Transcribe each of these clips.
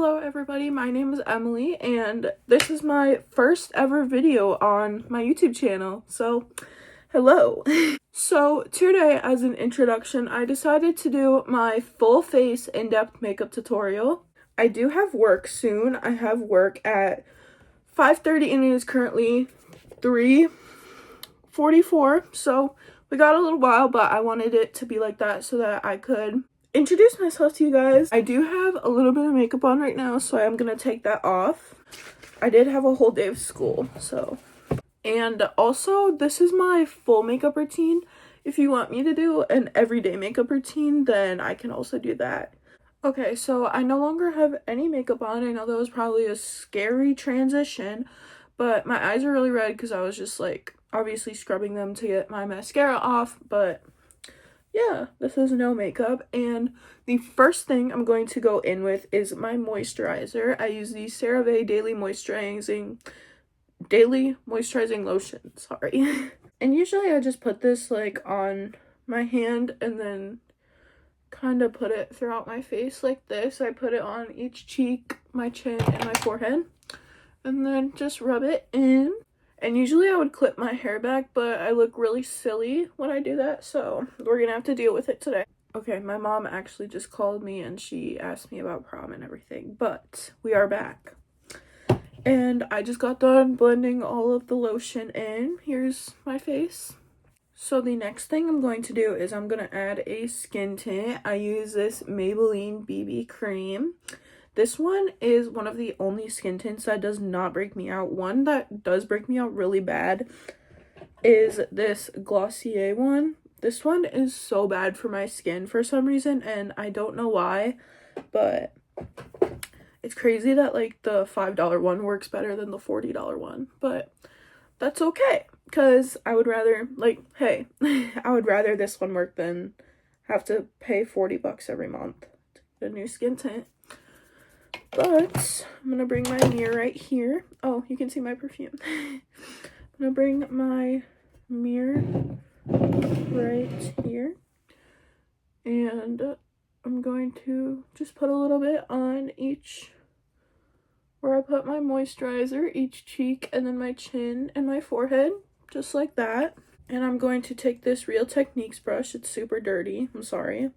Hello everybody, my name is Emily and this is my first ever video on my YouTube channel, so hello. So today, as an introduction, I decided to do my full face in-depth makeup tutorial. I do have work soon. I have work at 5:30 and it is currently 3:44, so we got a little while, but I wanted it to be like that so that I could introduce myself to you guys. I do have a little bit of makeup on right now, so I'm gonna take that off. I did have a whole day of school, so. And also, this is my full makeup routine. If you want me to do an everyday makeup routine, then I can also do that. Okay, so I no longer have any makeup on. I know that was probably a scary transition, but my eyes are really red because I was just like obviously scrubbing them to get my mascara off, but yeah, this is no makeup. And the first thing I'm going to go in with is my moisturizer. I use the CeraVe Daily Moisturizing Lotion, sorry. And usually I just put this like on my hand and then kind of put it throughout my face like this. I put it on each cheek, my chin, and my forehead, and then just rub it in. And usually I would clip my hair back, but I look really silly when I do that, so we're gonna have to deal with it today. Okay, my mom actually just called me and she asked me about prom and everything, but we are back. And I just got done blending all of the lotion in. Here's my face. So the next thing I'm going to do is I'm going to add a skin tint. I use this Maybelline BB cream. This one is one of the only skin tints that does not break me out. One that does break me out really bad is this Glossier one. This one is so bad for my skin for some reason, and I don't know why, but it's crazy that like the $5 one works better than the $40 one, but that's okay, because I would rather, like, hey, I would rather this one work than have to pay 40 bucks every month to get a new skin tint. But I'm gonna bring my mirror right here. Oh, you can see my perfume. I'm gonna bring my mirror right here, and I'm going to just put a little bit on each where I put my moisturizer, each cheek, and then my chin and my forehead, just like that. And I'm going to take this Real Techniques brush. It's super dirty, I'm sorry.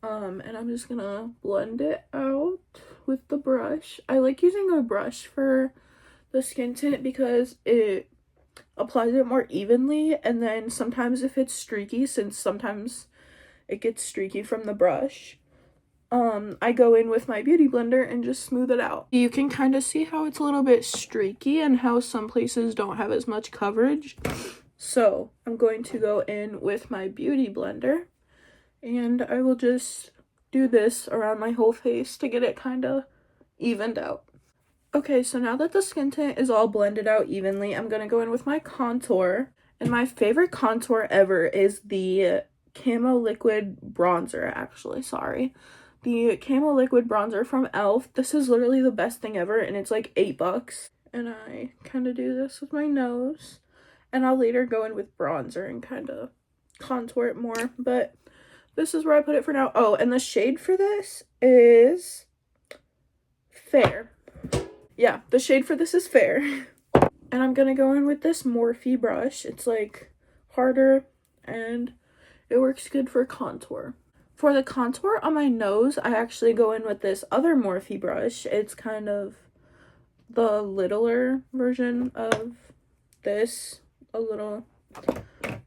And I'm just gonna blend it out with the brush. I like using a brush for the skin tint because it applies it more evenly, and then sometimes if it's streaky, since sometimes it gets streaky from the brush, I go in with my beauty blender and just smooth it out. You can kind of see how it's a little bit streaky and how some places don't have as much coverage. So I'm going to go in with my beauty blender and I will just do this around my whole face to get it kind of evened out. Okay, so now that the skin tint is all blended out evenly, I'm going to go in with my contour. And my favorite contour ever is the Camo Liquid Bronzer, actually, sorry. The Camo Liquid Bronzer from e.l.f. This is literally the best thing ever, and it's like $8. And I kind of do this with my nose. And I'll later go in with bronzer and kind of contour it more, but this is where I put it for now. Oh, and the shade for this is Fair. Yeah, the shade for this is Fair. And I'm gonna go in with this Morphe brush. It's like harder and it works good for contour. For the contour on my nose, I actually go in with this other Morphe brush. It's kind of the littler version of this. A little,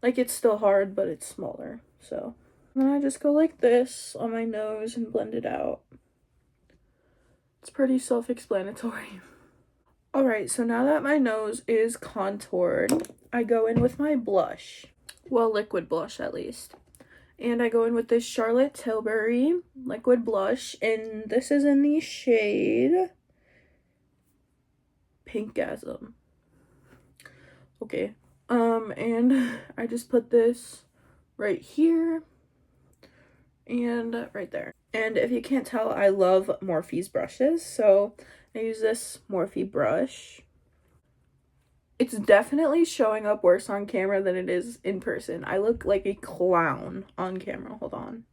like, it's still hard, but it's smaller. So then I just go like this on my nose and blend it out. It's pretty self-explanatory. Alright, so now that my nose is contoured, I go in with my blush. Well, liquid blush at least. And I go in with this Charlotte Tilbury liquid blush, and this is in the shade Pinkgasm. Okay. And I just put this right here and right there. And if you can't tell, I love Morphe's brushes, so I use this Morphe brush. It's definitely showing up worse on camera than it is in person. I look like a clown on camera. Hold on.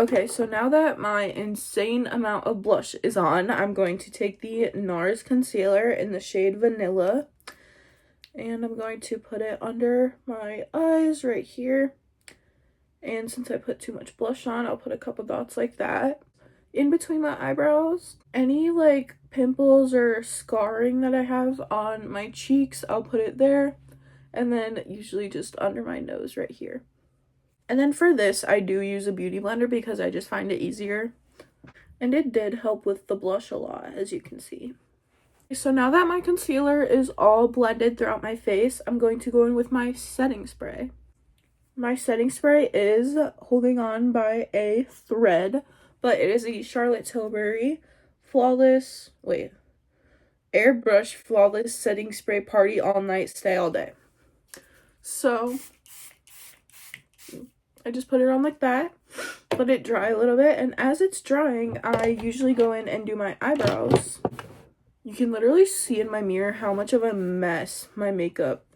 Okay, so now that my insane amount of blush is on, I'm going to take the NARS concealer in the shade Vanilla, and I'm going to put it under my eyes right here. And since I put too much blush on, I'll put a couple dots like that in between my eyebrows. Any like pimples or scarring that I have on my cheeks, I'll put it there, and then usually just under my nose right here. And then for this, I do use a beauty blender because I just find it easier. And it did help with the blush a lot, as you can see. So now that my concealer is all blended throughout my face, I'm going to go in with my setting spray. My setting spray is holding on by a thread, but it is a Charlotte Tilbury Airbrush Flawless Setting Spray Party All Night Stay All Day. So I just put it on like that, let it dry a little bit, and as it's drying, I usually go in and do my eyebrows. You can literally see in my mirror how much of a mess my makeup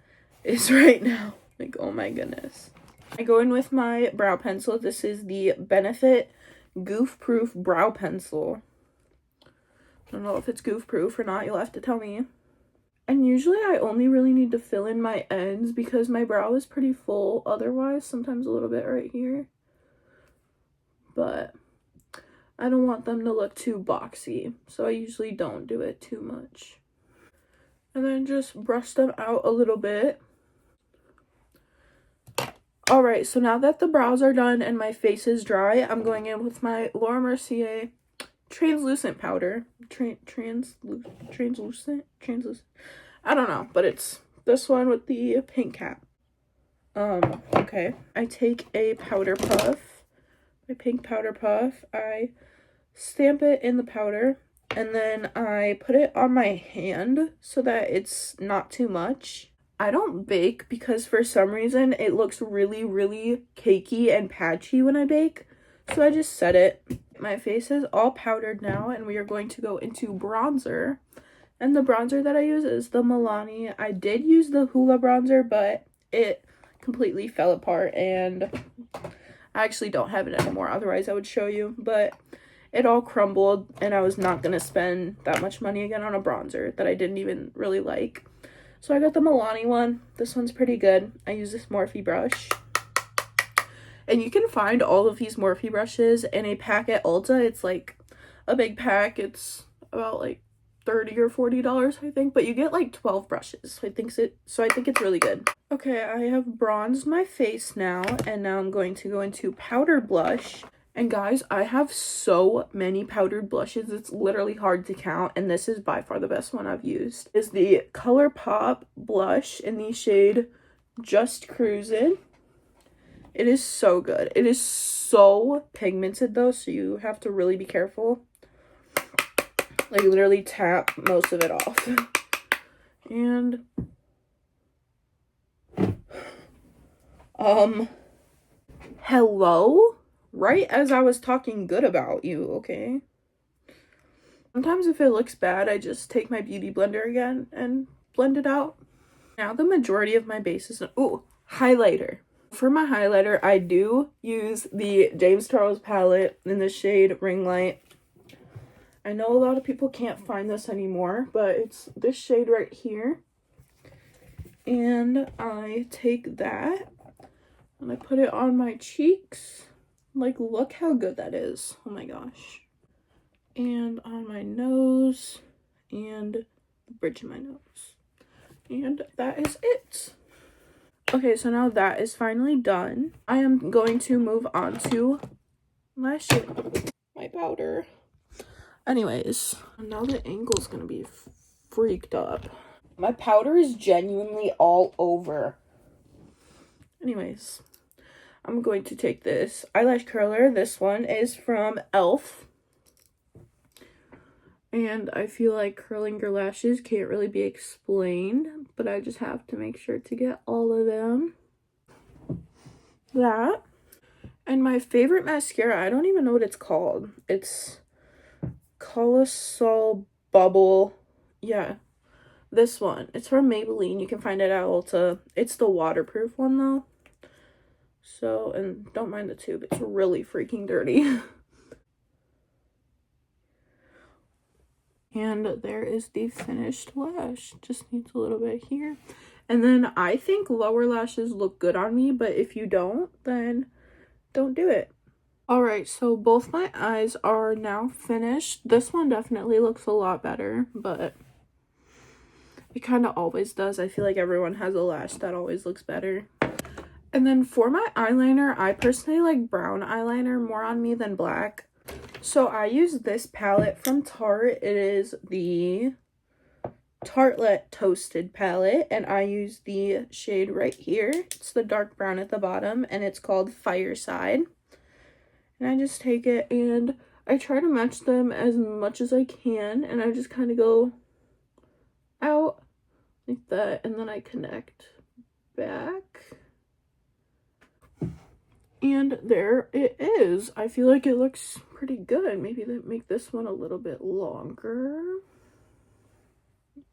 is right now. Like, oh my goodness. I go in with my brow pencil. This is the Benefit Goof Proof Brow Pencil. I don't know if it's goof proof or not. You'll have to tell me. And usually I only really need to fill in my ends because my brow is pretty full otherwise. Sometimes a little bit right here. But I don't want them to look too boxy. So I usually don't do it too much. And then just brush them out a little bit. Alright, so now that the brows are done and my face is dry, I'm going in with my Laura Mercier translucent powder. Translucent? I don't know, but it's this one with the pink cap. Okay. I take a powder puff, my pink powder puff. I stamp it in the powder, and then I put it on my hand so that it's not too much. I don't bake because for some reason it looks really, really cakey and patchy when I bake. So I just set it. My face is all powdered now, and we are going to go into bronzer. And the bronzer that I use is the Milani. I did use the Hoola bronzer, but it completely fell apart, and I actually don't have it anymore. Otherwise, I would show you. But it all crumbled, and I was not going to spend that much money again on a bronzer that I didn't even really like. So I got the Milani one. This one's pretty good. I use this Morphe brush. And you can find all of these Morphe brushes in a pack at Ulta. It's like a big pack. It's about like $30 or $40, I think. But you get like 12 brushes. So I think it's really good. Okay, I have bronzed my face now. And now I'm going to go into powdered blush. And guys, I have so many powdered blushes, it's literally hard to count, and this is by far the best one I've used. Is the ColourPop blush in the shade Just Cruisin'. It is so good. It is so pigmented though, so you have to really be careful. Like, literally tap most of it off. And hello? Right as I was talking good about you, okay? Sometimes if it looks bad, I just take my beauty blender again and blend it out. Now the majority of my base is highlighter. For my highlighter, I do use the James Charles palette in the shade Ring Light. I know a lot of people can't find this anymore, but it's this shade right here. And I take that and I put it on my cheeks. Like, look how good that is. Oh my gosh. And on my nose and the bridge of my nose. And that is it. Okay, so now that is finally done. I am going to move on to my powder. Anyways, now the angle's gonna be freaked up. My powder is genuinely all over. Anyways, I'm going to take this eyelash curler. This one is from e.l.f. And I feel like curling your lashes can't really be explained, but I just have to make sure to get all of them. That. And my favorite mascara, I don't even know what it's called. It's Colossal Bubble. Yeah, this one. It's from Maybelline. You can find it at Ulta. It's the waterproof one though. So, and don't mind the tube, it's really freaking dirty. And there is the finished lash. Just needs a little bit here. And then I think lower lashes look good on me, but if you don't, then don't do it. Alright, so both my eyes are now finished. This one definitely looks a lot better, but it kind of always does. I feel like everyone has a lash that always looks better. And then for my eyeliner, I personally like brown eyeliner more on me than black. So I use this palette from Tarte. It is the Tartelette Toasted palette, and I use the shade right here. It's the dark brown at the bottom, and it's called Fireside. And I just take it and I try to match them as much as I can, and I just kind of go out like that, and then I connect back. And there it is. I feel like it looks pretty good. Maybe make this one a little bit longer.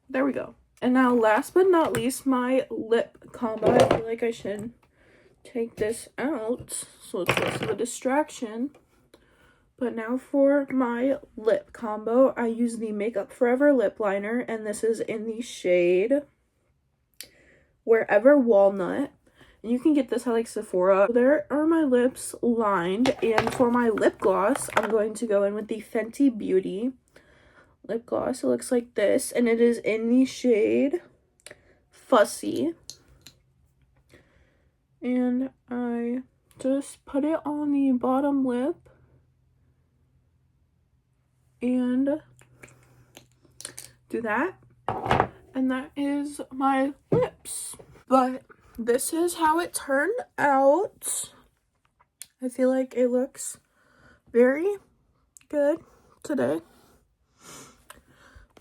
There we go. And now last but not least, my lip combo. I feel like I should take this out so it's less of a distraction. But now for my lip combo, I use the Makeup Forever lip liner, and this is in the shade Wherever Walnut. And you can get this at like Sephora. There are my lips lined, and for my lip gloss, I'm going to go in with the Fenty Beauty lip gloss. It looks like this, and it is in the shade Fussy. And I just put it on the bottom lip and do that, and that is my lips. But this is how it turned out. I feel like it looks very good today.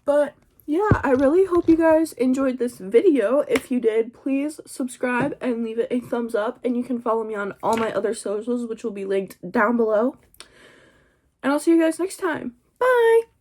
But yeah, I really hope you guys enjoyed this video. If you did, please subscribe and leave it a thumbs up. And you can follow me on all my other socials, which will be linked down below. And I'll see you guys next time. Bye!